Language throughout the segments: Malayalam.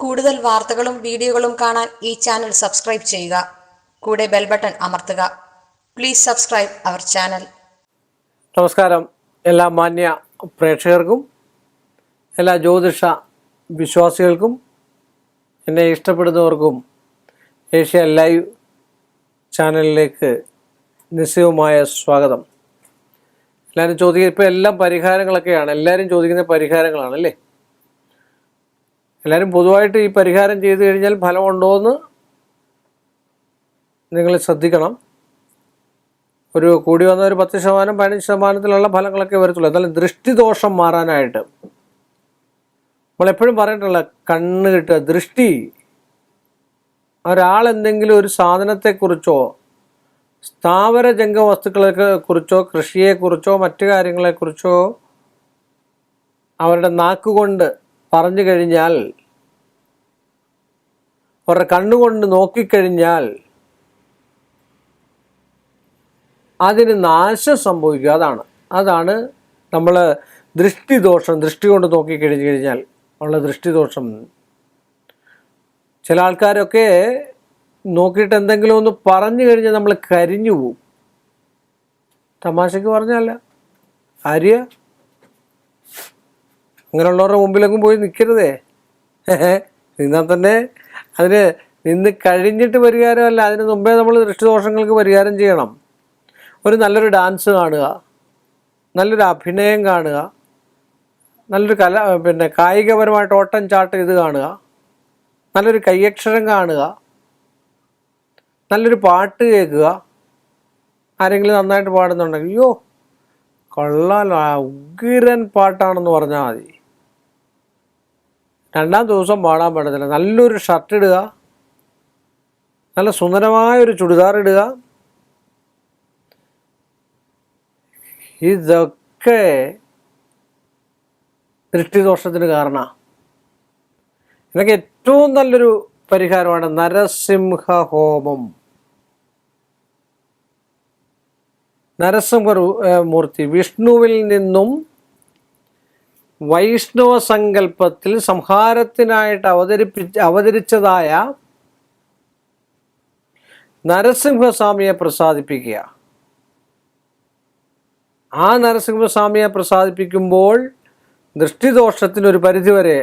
കൂടുതൽ വാർത്തകളും വീഡിയോകളും കാണാൻ ഈ ചാനൽ സബ്സ്ക്രൈബ് ചെയ്യുക. കൂടെ ബെൽ ബട്ടൺ അമർത്തുക. Please subscribe our channel. നമസ്കാരം എല്ലാ മാന്യ പ്രേക്ഷകർക്കും എല്ലാ ജ്യോതിഷ വിശ്വാസികൾക്കും എന്നെ ഇഷ്ടപ്പെടുന്നവർക്കും ഏഷ്യ ലൈവ് ചാനലിലേക്ക് നിശ്ചയവുമായ സ്വാഗതം. എല്ലാവരും ചോദിക്കുക, ഇപ്പോൾ എല്ലാം പരിഹാരങ്ങളൊക്കെയാണ്, എല്ലാവരും ചോദിക്കുന്ന പരിഹാരങ്ങളാണ് അല്ലേ. എല്ലാവരും പൊതുവായിട്ട് ഈ പരിഹാരം ചെയ്തു കഴിഞ്ഞാൽ ഫലമുണ്ടോ എന്ന് നിങ്ങൾ ശ്രദ്ധിക്കണം. ഒരു കൂടി വന്ന ഒരു 10% 15% ഫലങ്ങളൊക്കെ വരത്തുള്ളൂ. എന്നാലും ദൃഷ്ടിദോഷം മാറാനായിട്ട് നമ്മളെപ്പോഴും പറഞ്ഞിട്ടുള്ള കണ്ണ് കിട്ടുക, ദൃഷ്ടി. ഒരാളെന്തെങ്കിലും ഒരു സാധനത്തെക്കുറിച്ചോ സ്ഥാവര ജംഗ വസ്തുക്കളെ കുറിച്ചോ കൃഷിയെക്കുറിച്ചോ മറ്റു കാര്യങ്ങളെക്കുറിച്ചോ അവരുടെ നാക്കുകൊണ്ട് പറഞ്ഞു കഴിഞ്ഞാൽ, അവരുടെ കണ്ണുകൊണ്ട് നോക്കിക്കഴിഞ്ഞാൽ അതിന് നാശം സംഭവിക്കുക. അതാണ് നമ്മൾ ദൃഷ്ടിദോഷം. ദൃഷ്ടി കൊണ്ട് നോക്കിക്കഴിഞ്ഞു കഴിഞ്ഞാൽ ഉള്ള ദൃഷ്ടിദോഷം. ചില ആൾക്കാരൊക്കെ നോക്കിയിട്ട് എന്തെങ്കിലും ഒന്ന് പറഞ്ഞു കഴിഞ്ഞാൽ നമ്മൾ കരിഞ്ഞു പോവും. തമാശക്ക് പറഞ്ഞല്ല, ആര്യ അങ്ങനെയുള്ളവരുടെ മുമ്പിലെങ്ങും പോയി നിൽക്കരുതേ. നിന്നാൽ തന്നെ അതിന് നിന്ന് കഴിഞ്ഞിട്ട് പരിഹാരമല്ല, അതിന് മുമ്പേ നമ്മൾ ദൃഷ്ടിദോഷങ്ങൾക്ക് പരിഹാരം ചെയ്യണം. ഒരു നല്ലൊരു ഡാൻസ് കാണുക, നല്ലൊരു അഭിനയം കാണുക, നല്ലൊരു കായികപരമായിട്ട് ഓട്ടം ചാട്ടം ഇത് കാണുക, നല്ലൊരു കയ്യക്ഷരം കാണുക, നല്ലൊരു പാട്ട് കേൾക്കുക. ആരെങ്കിലും നന്നായിട്ട് പാടുന്നുണ്ടെങ്കിൽ അയ്യോ കൊള്ളാലോ, ഉഗ്രൻ പാട്ടാണെന്ന് പറഞ്ഞാൽ മതി. രണ്ടാം ദിവസം പാടാൻ പറ്റത്തില്ല. നല്ലൊരു ഷർട്ട് ഇടുക, നല്ല സുന്ദരമായൊരു ചുടിദാർ ഇടുക. ഇതൊക്കെ ദൃഷ്ടിദോഷത്തിന് കാരണമാണ്. ഇതൊക്കെ ഏറ്റവും നല്ലൊരു പരിഹാരമാണ് നരസിംഹ ഹോമം. നരസിംഹമൂർത്തി വിഷ്ണുവിൽ നിന്നും വൈഷ്ണവ സങ്കല്പത്തിൽ സംഹാരത്തിനായിട്ട് അവതരിച്ചതായ നരസിംഹസ്വാമിയെ പ്രസാദിപ്പിക്കുക. ആ നരസിംഹസ്വാമിയെ പ്രസാദിപ്പിക്കുമ്പോൾ ദൃഷ്ടിദോഷത്തിനൊരു പരിധിവരെ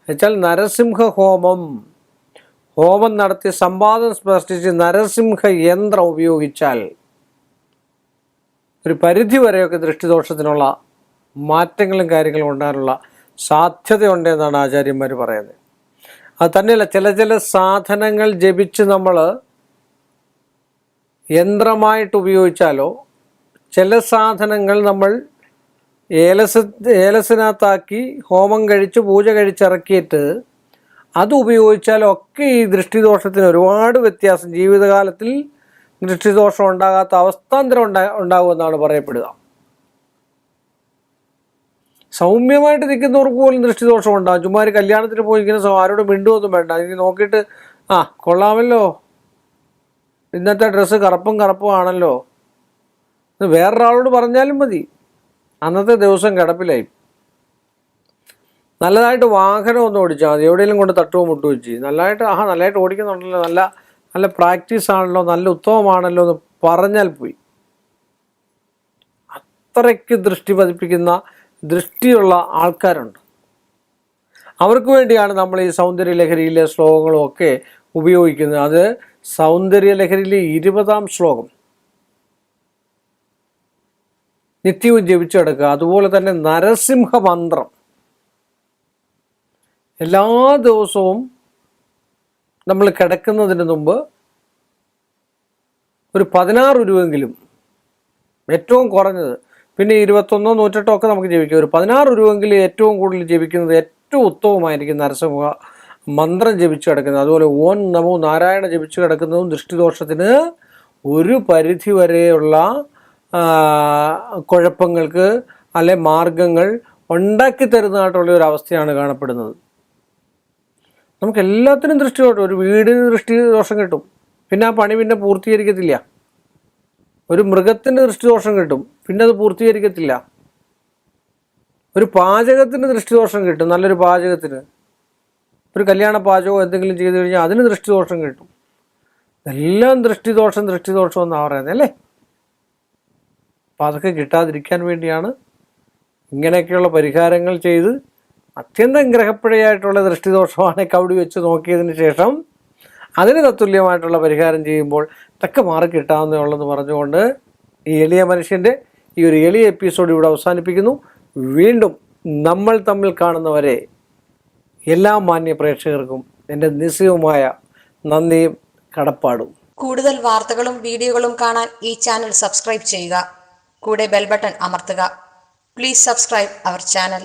വെച്ചാൽ നരസിംഹ ഹോമം നടത്തി സംവാദം സൃഷ്ടിച്ച് നരസിംഹ യന്ത്രം ഉപയോഗിച്ചാൽ ഒരു പരിധിവരെയൊക്കെ ദൃഷ്ടിദോഷത്തിനുള്ള മാറ്റങ്ങളും കാര്യങ്ങളും ഉണ്ടാകാനുള്ള സാധ്യതയുണ്ടെന്നാണ് ആചാര്യന്മാർ പറയുന്നത്. അത് തന്നെയല്ല, ചില സാധനങ്ങൾ ജപിച്ച് നമ്മൾ യന്ത്രമായിട്ട് ഉപയോഗിച്ചാലോ, ചില സാധനങ്ങൾ നമ്മൾ ഏലസിനകത്താക്കി ഹോമം കഴിച്ച് പൂജ കഴിച്ചിറക്കിയിട്ട് അത് ഉപയോഗിച്ചാലൊക്കെ ഈ ദൃഷ്ടിദോഷത്തിന് ഒരുപാട് വ്യത്യാസം, ജീവിതകാലത്തിൽ ദൃഷ്ടിദോഷം ഉണ്ടാകാത്ത അവസ്ഥാന്തരം ഉണ്ടാകുമെന്നാണ് പറയപ്പെടുക. സൗമ്യമായിട്ട് നിൽക്കുന്നവർക്ക് പോലും ദൃഷ്ടിദോഷം ഉണ്ടാകും. ചുമ്മാ ഒരു കല്യാണത്തിന് പോയിരിക്കുന്ന ആരോടും മിണ്ടുമൊന്നും വേണ്ട, എനിക്ക് നോക്കിയിട്ട് കൊള്ളാമല്ലോ, ഇന്നത്തെ ഡ്രസ്സ് കറുപ്പും ആണല്ലോ, വേറൊരാളോട് പറഞ്ഞാലും മതി, അന്നത്തെ ദിവസം കിടപ്പിലായി. നല്ലതായിട്ട് വാഹനം ഒന്ന് ഓടിച്ചാൽ മതി, എവിടെയെങ്കിലും കൊണ്ട് തട്ടുവോ മുട്ടുവോ വെച്ച് നല്ലതായിട്ട് ഓടിക്കുന്നുണ്ടല്ലോ, നല്ല പ്രാക്ടീസ് ആണല്ലോ, നല്ല ഉത്തമമാണല്ലോ എന്ന് പറഞ്ഞാൽ പോയി. അത്രയ്ക്ക് ദൃഷ്ടി പതിപ്പിക്കുന്ന ദൃഷ്ടിയുള്ള ആൾക്കാരുണ്ട്. അവർക്ക് വേണ്ടിയാണ് നമ്മൾ ഈ സൗന്ദര്യലഹരിയിലെ ശ്ലോകങ്ങളും ഒക്കെ ഉപയോഗിക്കുന്നത്. അത് സൗന്ദര്യലഹരിയിലെ 20ാം ശ്ലോകം നിത്യവും ജപിച്ചെടുക്കുക. അതുപോലെ തന്നെ നരസിംഹ മന്ത്രം എല്ലാ ദിവസവും നമ്മൾ കിടക്കുന്നതിന് മുമ്പ് ഒരു 16 രൂപയെങ്കിലും, ഏറ്റവും കുറഞ്ഞത്, പിന്നെ 21 108 ഒക്കെ നമുക്ക് ജപിക്കാം. ഒരു 16 രൂപയെങ്കിലും ഏറ്റവും കൂടുതൽ ജപിക്കുന്നത് ഏറ്റവും ഉത്തമമായിരിക്കും നരസിംഹ മന്ത്രം ജപിച്ചു കിടക്കുന്നത്. അതുപോലെ ഓം നമോ നാരായണ ജപിച്ചു കിടക്കുന്നതും ദൃഷ്ടിദോഷത്തിന് ഒരു പരിധി വരെയുള്ള കുഴപ്പങ്ങൾക്ക് അല്ലെ മാർഗങ്ങൾ ഉണ്ടാക്കി തരുന്നതായിട്ടുള്ള ഒരു അവസ്ഥയാണ് കാണപ്പെടുന്നത്. നമുക്ക് എല്ലാത്തിനും ദൃഷ്ടിദോഷം, ഒരു വീടിന് ദൃഷ്ടിദോഷം കിട്ടും, പിന്നെ ആ പണി പിന്നെ പൂർത്തീകരിക്കത്തില്ല. ഒരു മൃഗത്തിൻ്റെ ദൃഷ്ടിദോഷം കിട്ടും, പിന്നെ അത് പൂർത്തീകരിക്കത്തില്ല. ഒരു പാചകത്തിന് ദൃഷ്ടിദോഷം കിട്ടും, നല്ലൊരു പാചകത്തിന്. ഒരു കല്യാണ പാചകമോ എന്തെങ്കിലും ചെയ്തു കഴിഞ്ഞാൽ അതിന് ദൃഷ്ടിദോഷം കിട്ടും. എല്ലാം ദൃഷ്ടിദോഷം എന്നാണ് പറയുന്നത് അല്ലേ. അപ്പം അതൊക്കെ കിട്ടാതിരിക്കാൻ വേണ്ടിയാണ് ഇങ്ങനെയൊക്കെയുള്ള പരിഹാരങ്ങൾ ചെയ്ത് അത്യന്തം ഗ്രഹപ്പിഴയായിട്ടുള്ള ദൃഷ്ടിദോഷമാണ് കവടി വെച്ച് നോക്കിയതിന് ശേഷം അതിന് തത്തുല്യമായിട്ടുള്ള പരിഹാരം ചെയ്യുമ്പോൾ ഇതൊക്കെ മാറി കിട്ടാവുന്നതുള്ളെന്ന് പറഞ്ഞുകൊണ്ട് ഈ എളിയ മനുഷ്യൻ്റെ ഈ ഒരു എളിയ എപ്പിസോഡ് ഇവിടെ അവസാനിപ്പിക്കുന്നു. വീണ്ടും നമ്മൾ തമ്മിൽ കാണുന്നവരെ എല്ലാ മാന്യ പ്രേക്ഷകർക്കും എൻ്റെ നിസ്സയവുമായ നന്ദിയും കടപ്പാടും. കൂടുതൽ വാർത്തകളും വീഡിയോകളും കാണാൻ ഈ ചാനൽ സബ്സ്ക്രൈബ് ചെയ്യുക. കൂടെ ബെൽ ബട്ടൺ അമർത്തുക. Please subscribe our channel.